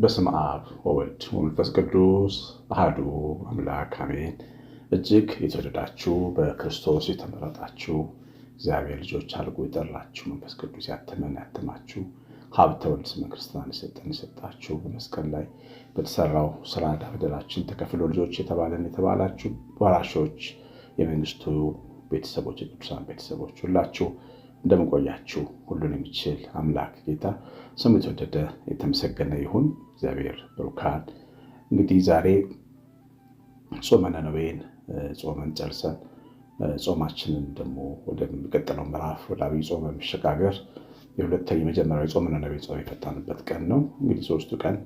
በስመ አብ ወወልድ ወመንፈስ ቅዱስ አሐዱ አምላክ አሜን። እጅግ የተወደዳችሁ በክርስቶስ የተመረጣችሁ እግዚአብሔር ልጆች አድርጎ የጠራችሁ መንፈስ ቅዱስ ያተማችሁ ሀብተ ወልድ ስመ ክርስትናን የሰጣችሁ በመስቀል ላይ በተሰራው ስራ ዕዳ በደላችን ተከፍሎ ልጆች የተባላችሁ ወራሾች የመንግስቱ ቤተሰቦች የቅዱሳን ቤተሰቦች ሁላችሁ እንደምቆያችሁ ሁሉን የሚችል አምላክ ጌታ ስሙ የተወደደ የተመሰገነ ይሁን። እግዚአብሔር ብሩካን። እንግዲህ ዛሬ ጾመ ነነዌን ጾመን ጨርሰን ጾማችንን ደግሞ ወደሚቀጥለው ምዕራፍ ወደ አብይ ጾም መሸጋገር የመጀመሪያው የጾመ ነነዌ ጾም የፈታንበት ቀን ነው። እንግዲህ ሶስቱ ቀን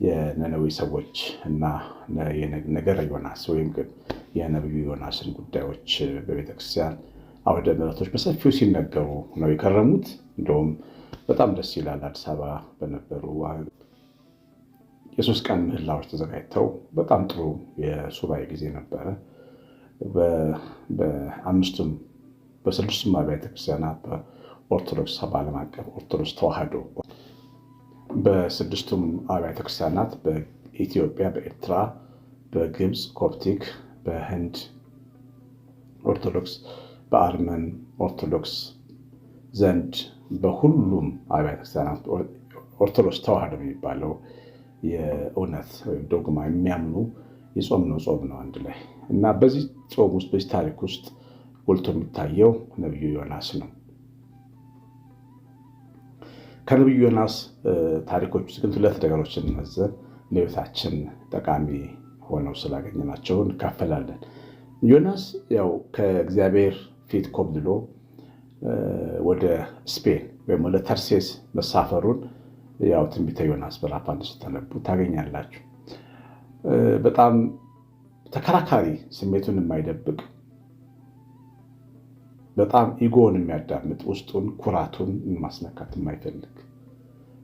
የነነዌ ሰዎች እና የነገረ ዮናስ ወይም የነቢዩ ዮናስን ጉዳዮች በቤተክርስቲያን አውደ ምሕረቶች በሰፊው ሲነገሩ ነው የከረሙት። እንደውም በጣም ደስ ይላል። አዲስ አበባ በነበሩ የሶስት ቀን ምህላዎች ተዘጋጅተው በጣም ጥሩ የሱባኤ ጊዜ ነበረ። በስድስቱም አብያተ ክርስቲያናት በኦርቶዶክስ በዓለም አቀፍ ኦርቶዶክስ ተዋሕዶ በስድስቱም አብያተ ክርስቲያናት በኢትዮጵያ፣ በኤርትራ፣ በግብፅ ኮፕቲክ፣ በህንድ ኦርቶዶክስ፣ በአርመን ኦርቶዶክስ ዘንድ በሁሉም አብያተ ክርስቲያናት ኦርቶዶክስ ተዋሕዶ የሚባለው የእውነት ወይም ዶግማ የሚያምኑ የጾምነው ጾም ነው አንድ ላይ እና በዚህ ጾም ውስጥ በዚህ ታሪክ ውስጥ ጎልቶ የሚታየው ነቢዩ ዮናስ ነው። ከነቢዩ ዮናስ ታሪኮች ውስጥ ግን ሁለት ነገሮችን መዘን ለሕይወታችን ጠቃሚ ሆነው ስላገኘናቸው እንካፈላለን። ዮናስ ያው ከእግዚአብሔር ፊት ኮብልሎ ወደ ስፔን ወይም ወደ ተርሴስ መሳፈሩን ያው ትንቢተ ዮናስ ምዕራፍ 1 ስትነቡ ታገኛላችሁ። በጣም ተከራካሪ፣ ስሜቱን የማይደብቅ በጣም ኢጎን የሚያዳምጥ ውስጡን ኩራቱን ማስነካት የማይፈልግ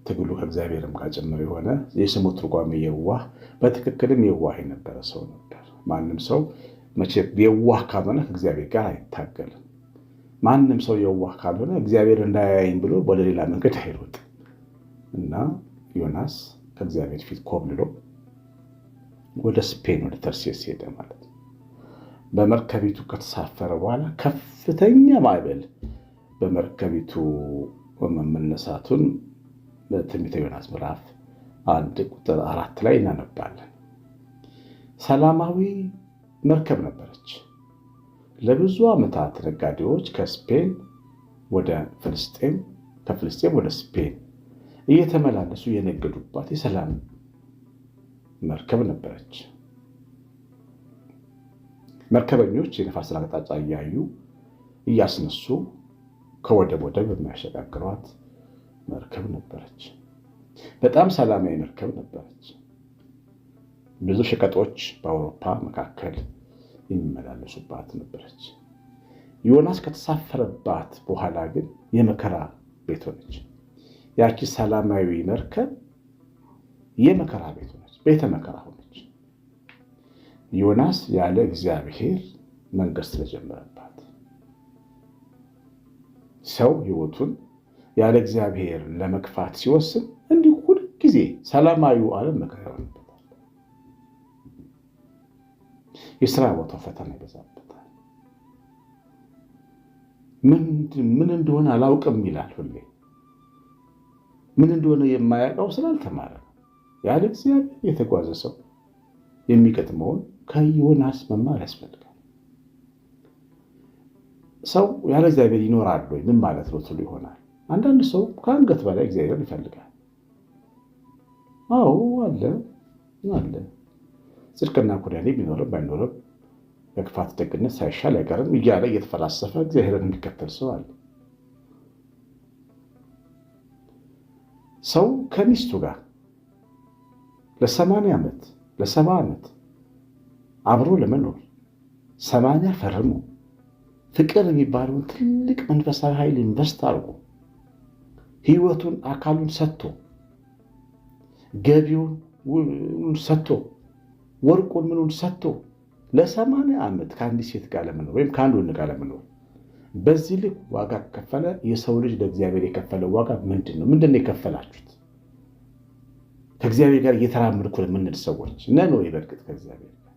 ትግሉ ከእግዚአብሔርም ጋር ጭምር የሆነ የስሙ ትርጓሜ የዋህ በትክክልም የዋህ የነበረ ሰው ነበር። ማንም ሰው መቼም የዋህ ካልሆነ ከእግዚአብሔር ጋር አይታገልም። ማንም ሰው የዋህ ካልሆነ እግዚአብሔር እንዳያየኝ ብሎ ወደ ሌላ መንገድ አይሮጥም እና ዮናስ ከእግዚአብሔር ፊት ኮብልሎ ወደ ስፔን ወደ ተርሴስ ሄደ ማለት ነው። በመርከቢቱ ከተሳፈረ በኋላ ከፍተኛ ማዕበል በመርከቢቱ መነሳቱን በትንቢተ ዮናስ ምዕራፍ 1 ቁጥር 4 ላይ እናነባለን። ሰላማዊ መርከብ ነበረች። ለብዙ ዓመታት ነጋዴዎች ከስፔን ወደ ፍልስጤም፣ ከፍልስጤም ወደ ስፔን እየተመላለሱ የነገዱባት የሰላም መርከብ ነበረች። መርከበኞች የነፋስን አቅጣጫ እያዩ እያስነሱ ከወደብ ወደብ የሚያሸጋግሯት መርከብ ነበረች። በጣም ሰላማዊ መርከብ ነበረች። ብዙ ሸቀጦች በአውሮፓ መካከል የሚመላለሱባት ነበረች። ዮናስ ከተሳፈረባት በኋላ ግን የመከራ ቤት ሆነች። ያቺ ሰላማዊ መርከብ የመከራ ቤት ሆነች፣ ቤተ መከራ ሆነች። ዮናስ ያለ እግዚአብሔር መንገድ ስለጀመረባት ሰው ሕይወቱን ያለ እግዚአብሔር ለመግፋት ሲወስን እንዲሁ ሁልጊዜ ሰላማዊው ዓለም መከራ ይሆንበታል። የስራ ቦታው ፈተና ይበዛበታል። ምን እንደሆነ አላውቅም ይላል ሁሌ። ምን እንደሆነ የማያውቀው ስላልተማረ ነው። ያለ እግዚአብሔር የተጓዘ ሰው የሚገጥመውን ከዮናስ መማር ያስፈልጋል። ሰው ያለ እግዚአብሔር ይኖራል ወይ? ምን ማለት ነው ትሉ ይሆናል። አንዳንድ ሰው ከአንገት በላይ እግዚአብሔር ይፈልጋል። አዎ አለ። ጽድቅና ኩዳኔ ቢኖርም ባይኖርም በክፋት ደግነት ሳይሻል አይቀርም እያለ እየተፈላሰፈ እግዚአብሔርን የሚከተል ሰው አለ። ሰው ከሚስቱ ጋር ለ80 ዓመት ለ70 ዓመት አብሮ ለመኖር 80 ፈርሞ ፍቅር የሚባለውን ትልቅ መንፈሳዊ ኃይል ኢንቨስት አድርጎ ሕይወቱን አካሉን ሰጥቶ ገቢውን ሰጥቶ ወርቁን ምኑን ሰጥቶ ለ80 ዓመት ከአንዲት ሴት ጋር ለመኖር ወይም ከአንድ ወንድ ጋር ለመኖር በዚህ ልክ ዋጋ ከፈለ። የሰው ልጅ ለእግዚአብሔር የከፈለው ዋጋ ምንድን ነው? ምንድን ነው የከፈላችሁት? ከእግዚአብሔር ጋር እየተራመድኩ የምንል ሰዎች ነን ወይ? በእርግጥ ከእግዚአብሔር ጋር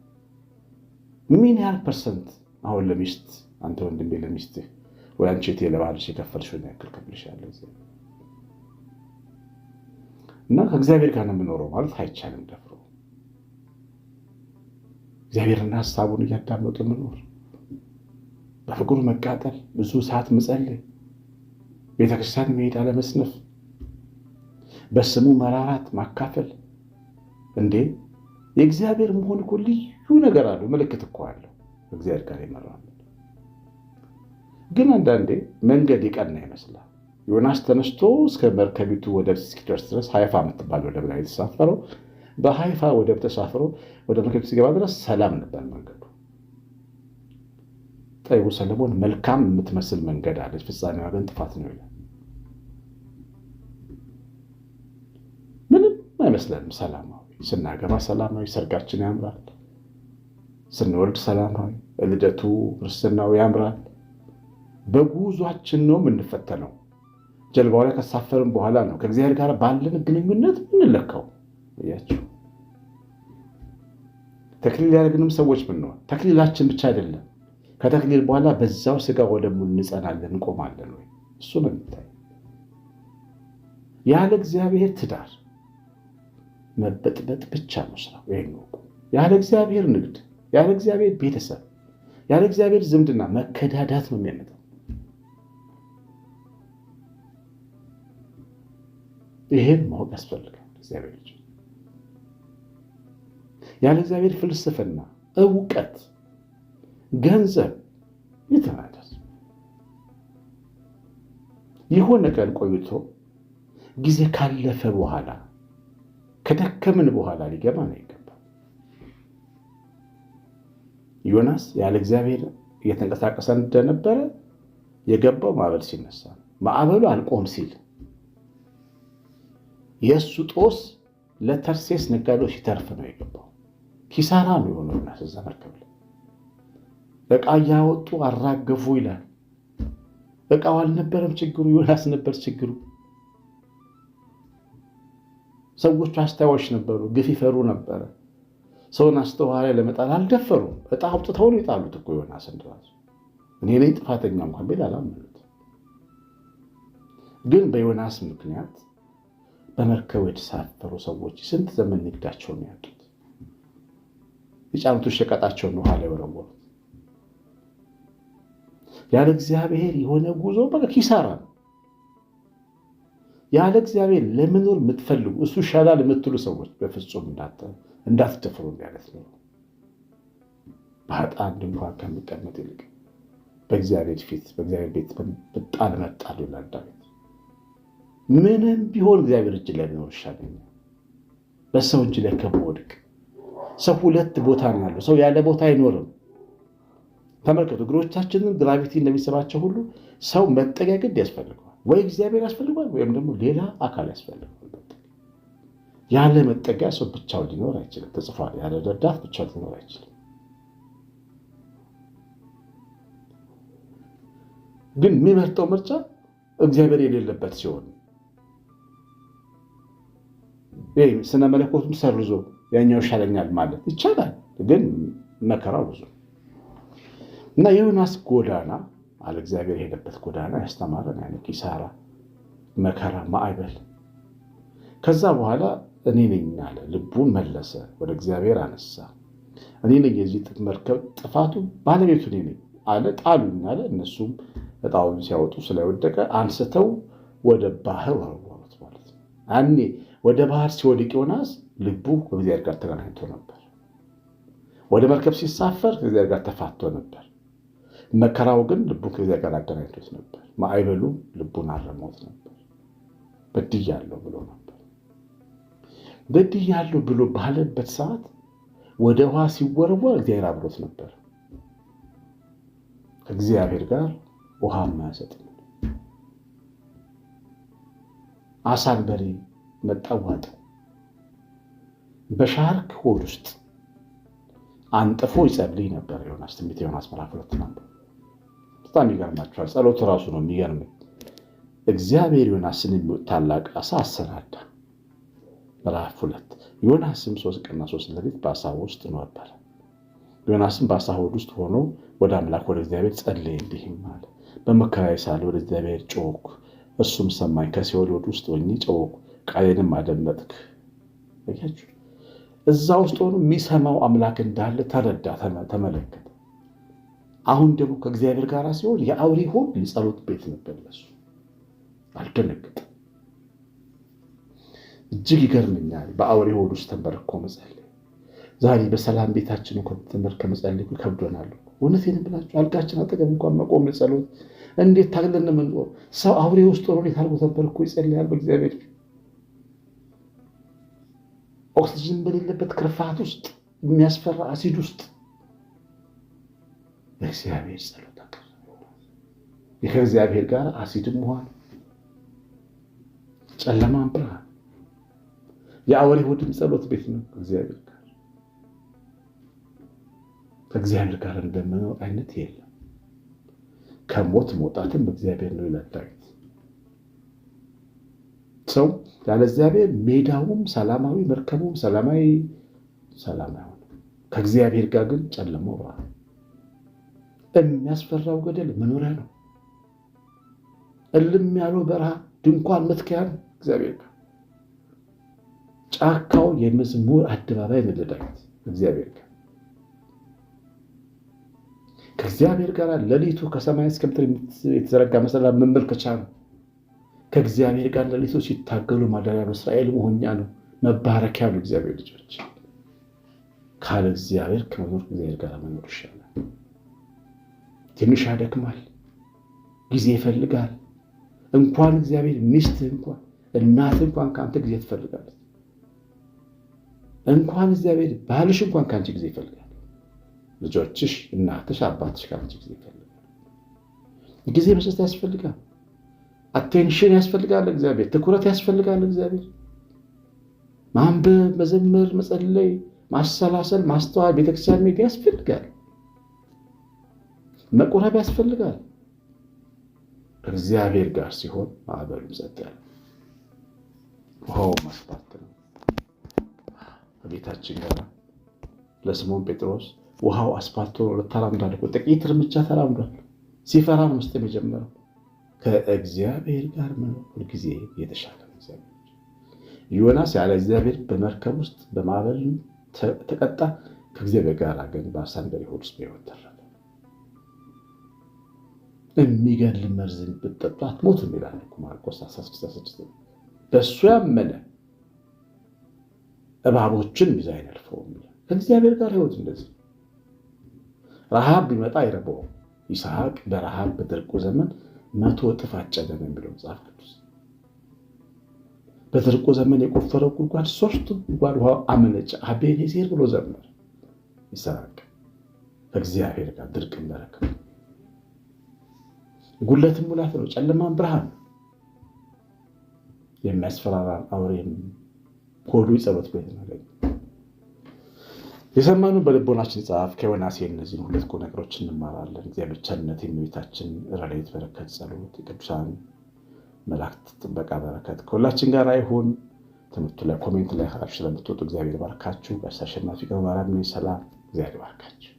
ምን ያህል ፐርሰንት አሁን ለሚስት አንተ ወንድሜ ለሚስትህ ወይ አንቺ እህቴ ለባልሽ የከፈልሽውን ያክል ከፍልሻለሁ እና ከእግዚአብሔር ጋር ነው የምኖረው ማለት አይቻልም። ደፍሮ እግዚአብሔርና ሀሳቡን እያዳመጡ መኖር፣ በፍቅሩ መቃጠል፣ ብዙ ሰዓት መጸለይ፣ ቤተክርስቲያን መሄድ አለመስነፍ፣ በስሙ መራራት ማካፈል። እንዴ የእግዚአብሔር መሆን እኮ ልዩ ነገር አለው፣ ምልክት እኮ አለው። እግዚአብሔር ጋር ይመራል። ግን አንዳንዴ መንገድ የቀና ይመስላል። ዮናስ ተነስቶ እስከ መርከቢቱ ወደብ እስኪደርስ ድረስ ሃይፋ የምትባል ወደብ ላይ የተሳፈረው፣ በሃይፋ ወደብ ተሳፍሮ ወደ መርከቢቱ ሲገባ ድረስ ሰላም ነበር መንገዱ። ጠቢቡ ሰለሞን መልካም የምትመስል መንገድ አለች፣ ፍጻሜዋ ግን ጥፋት ነው ይላል። ምንም አይመስለንም ሰላማዊ። ስናገባ ሰላማዊ፣ ሰርጋችን ያምራል። ስንወልድ ሰላማዊ፣ ልደቱ ክርስትናው ያምራል። በጉዟችን ነው የምንፈተነው። ጀልባው ላይ ከሳፈርን በኋላ ነው ከእግዚአብሔር ጋር ባለን ግንኙነት እንለካው። እያችሁ ተክሊል ያደረግንም ሰዎች ብንሆን ተክሊላችን ብቻ አይደለም፣ ከተክሊል በኋላ በዛው ስጋ ወደሙ እንጸናለን፣ እንቆማለን ወይ? እሱ ነው የሚታይ። ያለ እግዚአብሔር ትዳር መበጥበጥ ብቻ ነው ስራው። ይሄን ነው ያለ እግዚአብሔር ንግድ፣ ያለ እግዚአብሔር ቤተሰብ፣ ያለ እግዚአብሔር ዝምድና መከዳዳት ነው የሚያመጣው። ይሄን ማወቅ ያስፈልጋል። እግዚአብሔር ልጅ ያለ እግዚአብሔር ፍልስፍና፣ እውቀት፣ ገንዘብ ይተናደስ የሆነ ቀን ቆይቶ ጊዜ ካለፈ በኋላ ከደከምን በኋላ ሊገባ ነው ይገባል። ዮናስ ያለ እግዚአብሔር እየተንቀሳቀሰ እንደነበረ የገባው ማዕበል ሲነሳ፣ ማዕበሉ አልቆም ሲል የእሱ ጦስ ለተርሴስ ነጋዴዎች ሲተርፍ ነው የገባው። ኪሳራ ነው የሆነው። ዮናስ እዛ መርከብ ላይ ዕቃ እያወጡ አራገፉ ይላል። ዕቃው አልነበረም ችግሩ፣ ዮናስ ነበር ችግሩ። ሰዎቹ አስተዋዮች ነበሩ፣ ግፍ ይፈሩ ነበረ። ሰውን አስተዋይ ለመጣል አልደፈሩም። ዕጣ አውጥተው ነው የጣሉት እኮ ዮናስን ራሱ። እኔ ነኝ ጥፋተኛ እንኳን ቢል አላመኑት። ግን በዮናስ ምክንያት በመርከብ የተሳፈሩ ሰዎች ስንት ዘመን ንግዳቸውን ያጡት፣ የጫኑት ሸቀጣቸውን ውሃ ላይ ወረወሩት። ያለ እግዚአብሔር የሆነ ጉዞ በቃ ኪሳራ ነው። ያለ እግዚአብሔር ለመኖር የምትፈልጉ እሱ ይሻላል የምትሉ ሰዎች በፍጹም እንዳትደፍሩ ማለት ነው። በኃጥአን ድንኳን ከሚቀመጥ ይልቅ በእግዚአብሔር ፊት በእግዚአብሔር ቤት ብጣል መጣል ይላል ዳዊት። ምንም ቢሆን እግዚአብሔር እጅ ላይ ቢኖር ይሻለኛል በሰው እጅ ላይ ከመውደቅ። ሰው ሁለት ቦታ ነው ያለው። ሰው ያለ ቦታ አይኖርም። ተመልከቱ፣ እግሮቻችንን ግራቪቲ እንደሚሰባቸው ሁሉ ሰው መጠጊያ ግድ ያስፈልገዋል። ወይ እግዚአብሔር ያስፈልገዋል ወይም ደግሞ ሌላ አካል ያስፈልገዋል። ያለ መጠጊያ ሰው ብቻውን ሊኖር አይችልም። ተጽፏል፣ ያለ ረዳት ብቻውን ሊኖር አይችልም። ግን የሚመርጠው ምርጫ እግዚአብሔር የሌለበት ሲሆን ስነ መለኮቱን ሰርዞ ያኛው ይሻለኛል ማለት ይቻላል። ግን መከራው ብዙ እና የዮናስ ጎዳና አለ እግዚአብሔር የሄደበት ጎዳና ያስተማረን ያለ ኪሳራ፣ መከራ፣ ማዕበል። ከዛ በኋላ እኔ ነኝ አለ። ልቡን መለሰ፣ ወደ እግዚአብሔር አነሳ። እኔ ነኝ የዚህ መርከብ ጥፋቱ ባለቤቱ እኔ ነኝ አለ። ጣሉኝ አለ። እነሱም ዕጣውን ሲያወጡ ስለወደቀ አንስተው ወደ ባህር ወረወሩት ማለት ነው። ያኔ ወደ ባህር ሲወድቅ ዮናስ ልቡ ከእግዚአብሔር ጋር ተገናኝቶ ነበር። ወደ መርከብ ሲሳፈር ከእግዚአብሔር ጋር ተፋቶ ነበር። መከራው ግን ልቡን ከእግዚአብሔር ጋር አገናኝቶት ነበር። ማዕበሉ ልቡን አረሞት ነበር። በድያለሁ ብሎ ነበር። በድያለሁ ብሎ ባለበት ሰዓት ወደ ውሃ ሲወረወር እግዚአብሔር አብሮት ነበር። ከእግዚአብሔር ጋር ውሃ ማያሰጥ አሳንበሪ መጣዋጥ በሻርክ ሆድ ውስጥ አንጥፎ ይጸልይ ነበር ዮናስ። ትንቢተ ዮናስ ምዕራፍ 2 ነበር። በጣም ይገርማችኋል። ጸሎቱ ራሱ ነው የሚገርመኝ። እግዚአብሔር ዮናስን የሚወጥ ታላቅ ዓሣ አሰናዳ። ምዕራፍ 2 ዮናስም 3 ቀንና 3 ሌሊት በዓሣ ውስጥ ነበረ። ዮናስም በዓሣ ሆድ ውስጥ ሆኖ ወደ አምላክ ወደ እግዚአብሔር ጸለየ፣ እንዲህም አለ። በመከራዬ ሳለሁ ወደ እግዚአብሔር ጮኽሁ፣ እርሱም ሰማኝ። ከሲኦል ሆድ ውስጥ ሆኜ ጮኽሁ፣ ቃሌንም አደመጥክ። አያችሁ፣ እዛ ውስጥ ሆኖ የሚሰማው አምላክ እንዳለ ተረዳ፣ ተመለከተ። አሁን ደግሞ ከእግዚአብሔር ጋር ሲሆን የአውሬ ሆድ የጸሎት ቤት ነበር ለሱ። አልደነገጠም። እጅግ ይገርመኛል። በአውሬ ሆድ ውስጥ ተንበርኮ መጸለይ። ዛሬ በሰላም ቤታችን ከተመር ከመጸለይ ከብዶናል። እውነቴን ብላችሁ አልጋችን አጠገብ እንኳን መቆም ጸሎት እንዴት ታግለን የምንኖር ሰው አውሬ ውስጥ ሆኖ እንዴት አድርጎ ተንበርኮ ይጸልያል? በእግዚአብሔር ኦክሲጅን በሌለበት ክርፋት ውስጥ የሚያስፈራ አሲድ ውስጥ እግዚአብሔር ጸሎት አቀረበ። ከእግዚአብሔር ጋር አሲድም ውሃ፣ ጨለማም ብርሃን። የአውሬ ሆድም ጸሎት ቤት ነው እግዚአብሔር ጋር። ከእግዚአብሔር ጋር እንደምኖር አይነት የለም። ከሞት መውጣትም እግዚአብሔር ነው ይላል ዳዊት። ሰው ያለ እግዚአብሔር ሜዳውም ሰላማዊ፣ መርከቡም ሰላማዊ አይሆንም። ከእግዚአብሔር ጋር ግን ጨለማው ብርሃን። የሚያስፈራው ገደል መኖሪያ ነው። እልም ያለው በረሃ ድንኳን መትከያ ነው እግዚአብሔር ጋር። ጫካው የመዝሙር አደባባይ ነው ለዳዊት እግዚአብሔር ጋር። ከእግዚአብሔር ጋር ሌሊቱ ከሰማይ እስከ ምድር የተዘረጋ መሰላል መመልከቻ ነው። ከእግዚአብሔር ጋር ሌሊቱ ሲታገሉ ማደሪያ ነው። እስራኤል መሆኛ ነው፣ መባረኪያ ነው። እግዚአብሔር ልጆች ካለ እግዚአብሔር ከመኖር እግዚአብሔር ጋር መኖር ይሻላል። ትንሽ ያደክማል፣ ጊዜ ይፈልጋል። እንኳን እግዚአብሔር ሚስትህ እንኳን እናትህ እንኳን ከአንተ ጊዜ ትፈልጋለች። እንኳን እግዚአብሔር ባልሽ እንኳን ከአንቺ ጊዜ ይፈልጋል። ልጆችሽ፣ እናትሽ፣ አባትሽ ከአንቺ ጊዜ ይፈልጋል። ጊዜ መስጠት ያስፈልጋል። አቴንሽን ያስፈልጋል። እግዚአብሔር ትኩረት ያስፈልጋል። እግዚአብሔር ማንበብ፣ መዘመር፣ መጸለይ፣ ማሰላሰል፣ ማስተዋል፣ ቤተክርስቲያን መሄድ ያስፈልጋል። መቆረብ ያስፈልጋል። ከእግዚአብሔር ጋር ሲሆን ማዕበሉ ጸጥ ያለ ውሃው መስፋት ነው። ከቤታችን ጋር ለስምዖን ጴጥሮስ ውሃው አስፋልት ሆኖ ተራምዷል። ጥቂት እርምጃ ተራምዷል። ሲፈራ ነው መስጠም የጀመረው። ከእግዚአብሔር ጋር መኖር ሁልጊዜ የተሻለ ነው። ዮናስ ያለ እግዚአብሔር በመርከብ ውስጥ በማዕበል ተቀጣ። ከእግዚአብሔር ጋር ግን በዓሣ አንበሪ ሆድ ውስጥ በሕይወት ተረፈ። የሚገድል መርዝን ብትጠጡ አትሞቱም ይላል ማርቆስ 16:16። በእሱ ያመነ እባቦችን ይዞ አይነድፈውም ይላል። ከእግዚአብሔር ጋር ሕይወት እንደዚህ። ረሃብ ቢመጣ አይረበውም። ይስሐቅ በረሃብ በድርቁ ዘመን 100 እጥፍ አጨደ ነው የሚለው መጽሐፍ ቅዱስ። በድርቁ ዘመን የቆፈረው ጉድጓድ 3 ጉድጓድ ውሃ አመነጨ። አቤኔዜር ብሎ ዘመረ ይስሐቅ። ከእግዚአብሔር ጋር ድርቅን በረከት፣ ጉለትን ሙላት ነው፣ ጨለማን ብርሃን። የሚያስፈራራን አውሬም ሆዱ የጸሎት ቤት ነው። የሰማኑ በልቦናችን ይጻፍ። ከዮናስ እነዚህን 2 ነገሮች እንማራለን። እግዚአብሔር ቸርነት፣ የእመቤታችን ረድኤት፣ በረከት፣ ጸሎት፣ የቅዱሳን መላእክት ጥበቃ በረከት ከሁላችን ጋር ይሁን። ትምህርቱ ላይ ኮሜንት ላይ ስለምትወጡ እግዚአብሔር ባርካችሁ። ቀሲስ አሸናፊ ገብረማርያም ነኝ። ሰላም፣ እግዚአብሔር ባርካችሁ።